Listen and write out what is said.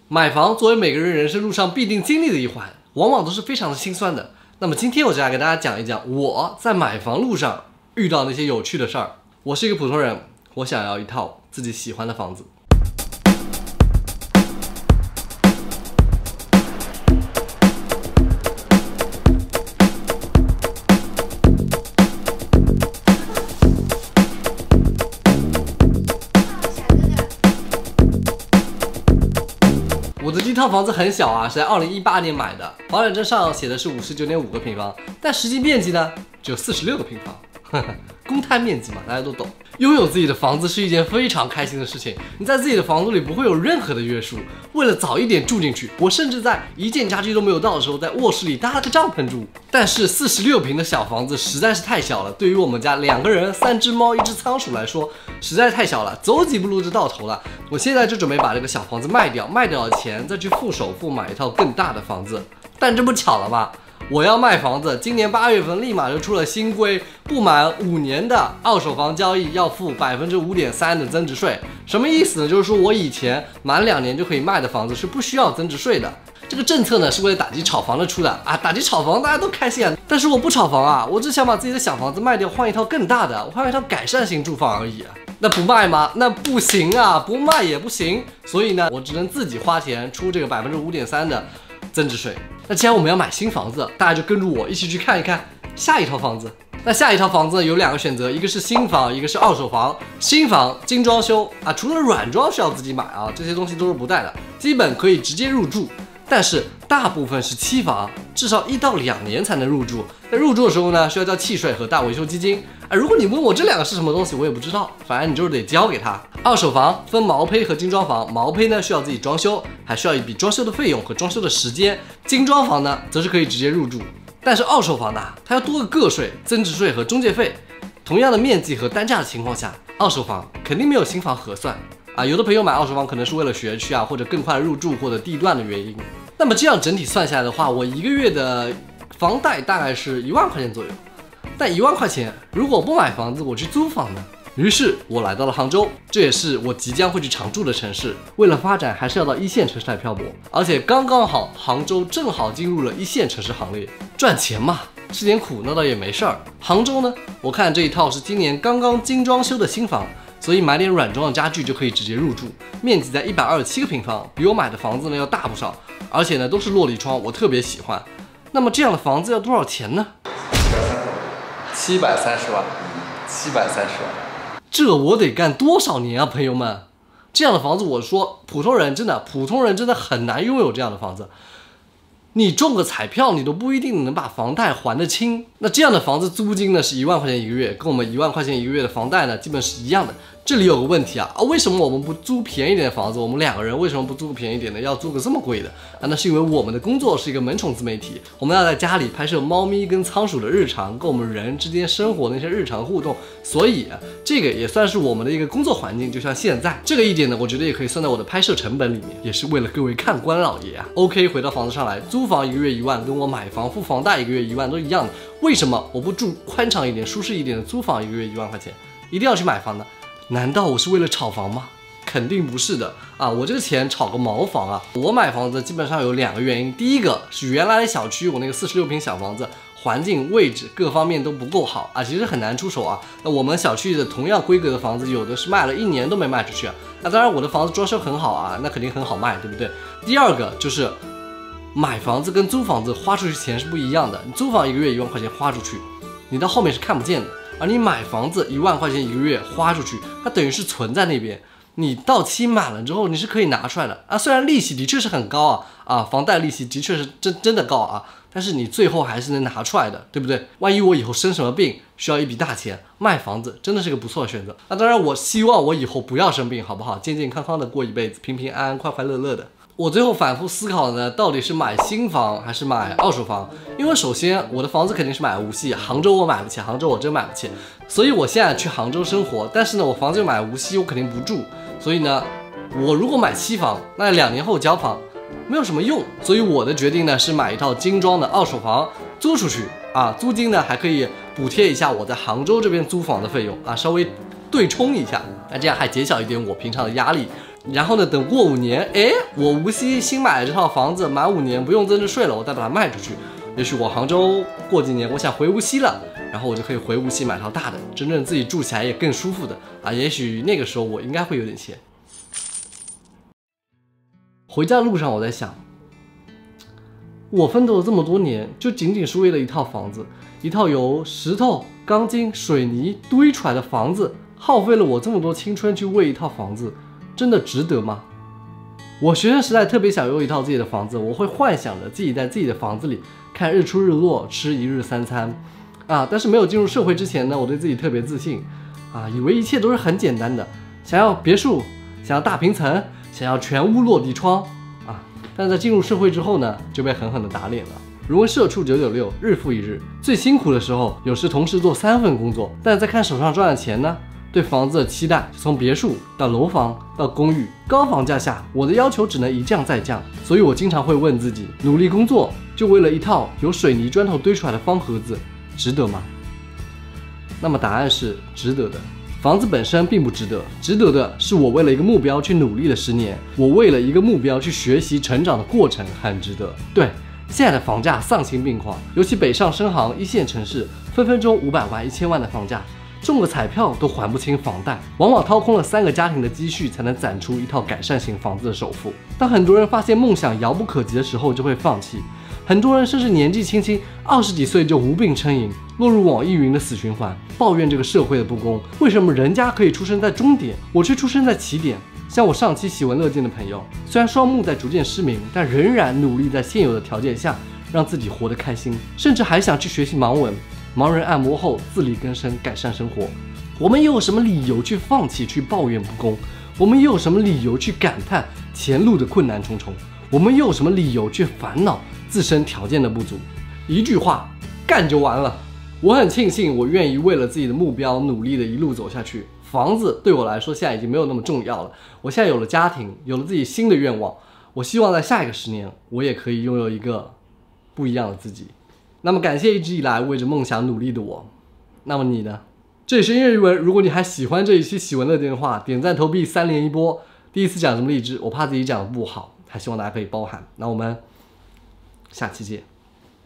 买房作为每个人人生路上必定经历的一环，往往都是非常的心酸的。那么今天我就来给大家讲一讲我在买房路上遇到那些有趣的事儿。我是一个普通人，我想要一套自己喜欢的房子。我的第一套房子很小啊，是在2018年买的，房产证上写的是59.5个平方，但实际面积呢只有46个平方，公摊面积嘛，大家都懂。拥有自己的房子是一件非常开心的事情，你在自己的房子里不会有任何的约束。为了早一点住进去，我甚至在一件家具都没有到的时候，在卧室里搭了个帐篷住。但是46平的小房子实在是太小了，对于我们家2个人、3只猫、1只仓鼠来说，实在太小了，走几步路就到头了。我现在就准备把这个小房子卖掉，卖掉的钱再去付首付买一套更大的房子。但这不巧了吗？我要卖房子，今年8月份立马就出了新规，不满5年的二手房交易要付5.3%的增值税。什么意思呢？就是说我以前满2年就可以卖的房子是不需要增值税的。这个政策呢是为了打击炒房的出的啊，打击炒房大家都开心啊。但是我不炒房啊，我只想把自己的小房子卖掉，换一套更大的，我换一套改善型住房而已啊。那不卖吗？那不行啊，不卖也不行。所以呢，我只能自己花钱出这个5.3%的增值税。那既然我们要买新房子，大家就跟着我一起去看一看下一套房子。那下一套房子有2个选择，一个是新房，一个是二手房。新房精装修啊，除了软装需要自己买啊，这些东西都是不带的，基本可以直接入住。但是大部分是期房，至少1到2年才能入住。在入住的时候呢，需要交契税和大维修基金啊。如果你问我这2个是什么东西，我也不知道，反正你就是得交给他。二手房分毛坯和精装房，毛坯呢需要自己装修，还需要一笔装修的费用和装修的时间。精装房呢，则是可以直接入住。但是二手房呢，它要多个个税、增值税和中介费。同样的面积和单价的情况下，二手房肯定没有新房合算。啊，有的朋友买二手房可能是为了学区啊，或者更快入住或者地段的原因。那么这样整体算下来的话，我1个月的房贷大概是1万块钱左右。但1万块钱，如果我不买房子，我去租房呢？于是我来到了杭州，这也是我即将会去常住的城市。为了发展，还是要到1线城市来漂泊，而且刚刚好，杭州正好进入了1线城市行列。赚钱嘛，吃点苦那倒也没事儿。杭州呢，我看这一套是今年刚刚精装修的新房。所以买点软装的家具就可以直接入住，面积在127个平方，比我买的房子呢要大不少，而且呢都是落地窗，我特别喜欢。那么这样的房子要多少钱呢？730万，730万，这我得干多少年啊，朋友们？这样的房子，我说普通人真的很难拥有这样的房子。你中个彩票，你都不一定能把房贷还得清。那这样的房子租金呢是1万块钱1个月，跟我们1万块钱1个月的房贷呢基本是一样的。这里有个问题啊，为什么我们不租便宜点的房子？我们2个人为什么不租便宜点的，要租个这么贵的？那是因为我们的工作是一个萌宠自媒体，我们要在家里拍摄猫咪跟仓鼠的日常，跟我们人之间生活的那些日常互动，所以这个也算是我们的一个工作环境。就像现在这个一点呢，我觉得也可以算在我的拍摄成本里面，也是为了各位看官老爷啊。OK， 回到房子上来，租房1个月1万，跟我买房付房贷1个月1万都一样的。为什么我不住宽敞一点、舒适一点的租房1个月1万块钱，一定要去买房呢？难道我是为了炒房吗？肯定不是的啊！我这个钱炒个毛房啊！我买房子基本上有2个原因，第一个是原来的小区我那个46平小房子，环境、位置各方面都不够好啊，其实很难出手啊。那我们小区的同样规格的房子，有的是卖了1年都没卖出去啊。那当然我的房子装修很好啊，那肯定很好卖，对不对？第二个就是买房子跟租房子花出去钱是不一样的，你租房1个月1万块钱花出去，你到后面是看不见的。而你买房子1万块钱1个月花出去，它等于是存在那边，你到期满了之后你是可以拿出来的啊。虽然利息的确是很高啊，房贷利息的确是真的高啊，但是你最后还是能拿出来的，对不对？万一我以后生什么病需要一笔大钱，卖房子真的是个不错的选择。那当然我希望我以后不要生病，好不好？健健康康的过一辈子，平平安安快快乐乐的。我最后反复思考的呢，到底是买新房还是买二手房？因为首先我的房子肯定是买无锡，杭州我买不起，杭州我真买不起，所以我现在去杭州生活，但是呢，我房子又买无锡，我肯定不住，所以呢，我如果买期房，那2年后交房没有什么用，所以我的决定呢是买一套精装的二手房租出去啊，租金呢还可以补贴一下我在杭州这边租房的费用啊，稍微对冲一下，那这样还减小一点我平常的压力。然后呢，等过5年，哎，我无锡新买的这套房子满5年不用增值税了，我再把它卖出去。也许我杭州过几年我想回无锡了，然后我就可以回无锡买套大的，真正自己住起来也更舒服的啊。也许那个时候我应该会有点钱。回家的路上我在想，我奋斗了这么多年，就仅仅是为了一套房子，一套由石头、钢筋、水泥堆出来的房子，耗费了我这么多青春去为一套房子，真的值得吗？我学生时代特别想有一套自己的房子，我会幻想着自己在自己的房子里看日出日落，吃一日三餐啊。但是没有进入社会之前呢，我对自己特别自信啊，以为一切都是很简单的，想要别墅，想要大平层，想要全屋落地窗啊。但在进入社会之后呢，就被狠狠的打脸了。如温社畜996，日复一日，最辛苦的时候，有时同时做3份工作，但在看手上赚的钱呢，对房子的期待从别墅到楼房到公寓，高房价下，我的要求只能一降再降。所以我经常会问自己，努力工作就为了一套由水泥砖头堆出来的方盒子，值得吗？那么答案是值得的。房子本身并不值得，值得的是我为了一个目标去努力了10年，我为了一个目标去学习成长的过程很值得。对，现在的房价丧心病狂，尤其北上深杭1线城市，分分钟500万、1000万的房价，中个彩票都还不清房贷，往往掏空了3个家庭的积蓄才能攒出一套改善型房子的首付。当很多人发现梦想遥不可及的时候，就会放弃。很多人甚至年纪轻轻20几岁就无病呻吟，落入网易云的死循环，抱怨这个社会的不公。为什么人家可以出生在终点，我却出生在起点？像我上期喜闻乐见的朋友，虽然双目在逐渐失明，但仍然努力在现有的条件下让自己活得开心，甚至还想去学习盲文。盲人按摩后自力更生，改善生活。我们又有什么理由去放弃，去抱怨不公？我们又有什么理由去感叹前路的困难重重？我们又有什么理由去烦恼自身条件的不足？一句话，干就完了。我很庆幸，我愿意为了自己的目标努力的一路走下去。房子对我来说现在已经没有那么重要了。我现在有了家庭，有了自己新的愿望。我希望在下一个10年，我也可以拥有一个不一样的自己。那么感谢一直以来为着梦想努力的我。那么你呢？这里是音乐余文，如果你还喜欢这一期喜闻乐见的话，点赞投币3连1波。第一次讲这么励志，我怕自己讲的不好，还希望大家可以包涵。那我们下期见。